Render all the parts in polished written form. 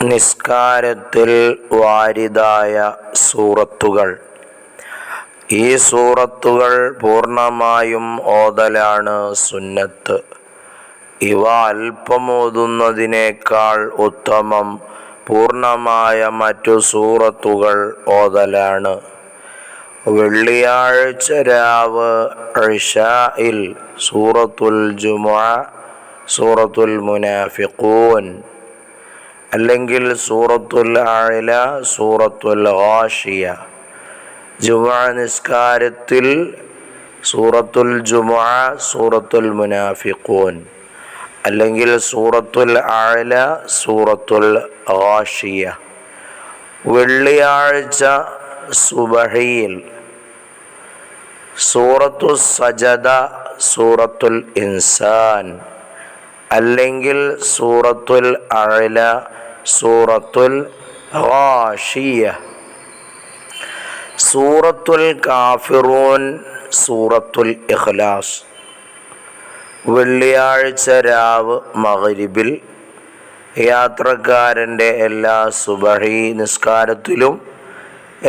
നിസ്കാരത്തിൽ വാരിദായ സൂറത്തുകൾ. ഈ സൂറത്തുകൾ പൂർണ്ണമായും ഓതലാണ് സുന്നത്ത്. ഇവ അല്പം ഓതുന്നതിനേക്കാൾ ഉത്തമം പൂർണ്ണമായ മറ്റു സൂറത്തുകൾ ഓതലാണ്. വെള്ളിയാഴ്ച രാവ് ഇശാഇൽ സൂറത്തുൽ ജുമുഅ, സൂറത്തുൽ മുനാഫിഖൂൻ, അല്ലെങ്കിൽ സൂറത്തുൽ അഅല, സൂറത്തുൽ ഗാശിയ. ജുമുഅ നിസ്കാരത്തിൽ സൂറത്തുൽ ജുമുഅ, സൂറത്തുൽ മുനാഫിഖൂൻ, അല്ലെങ്കിൽ സൂറത്തുൽ അഅല, സൂറത്തുൽ ഗാശിയ. വെള്ളിയാഴ്ച സുബഹിയിൽ സൂറത്തുൽ സജദ, സൂറത്തുൽ ഇൻസാൻ, അല്ലെങ്കിൽ സൂറത്തുൽ അഅല, സൂറത്തുൽ ഗാശിയ. സൂറത്തുൽ കാഫിറൂൻ, സൂറത്തുൽ ഇഖ്ലാസ്. വെള്ളിയാഴ്ച രാവ് മഗ്രിബിൽ യാത്രക്കാരൻ്റെ എല്ലാ സുബഹി നിസ്കാരത്തിലും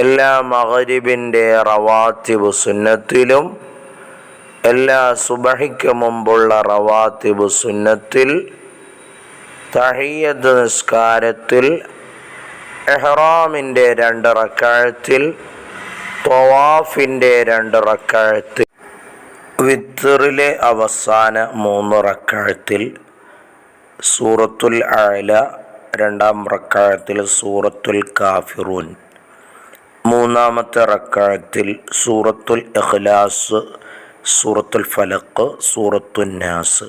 എല്ലാ മഗ്രിബിൻ്റെ റവാത്തിബ് സുന്നത്തിലും എല്ലാ സുബഹിക്ക് മുമ്പുള്ള റവാത്തിബ് സുന്നത്തിൽ, തഹിയ്യത്ത് നിസ്കാരത്തിൽ, ഇഹ്റാമിൻ്റെ 2 റക്അത്തിൽ, ത്വവാഫിൻ്റെ 2 റക്അത്തിൽ, വിത്റിലെ അവസാന 3 റക്അത്തിൽ സൂറത്തുൽ അഅല, 2-ാം റക്അത്തിൽ സൂറത്തുൽ കാഫിറൂൻ, 3-ാമത്തെ റക്അത്തിൽ സൂറത്തുൽ ഇഖ്ലാസ്, സൂറത്തുൽ ഫലഖ്, സൂറത്തുൻ നാസ്.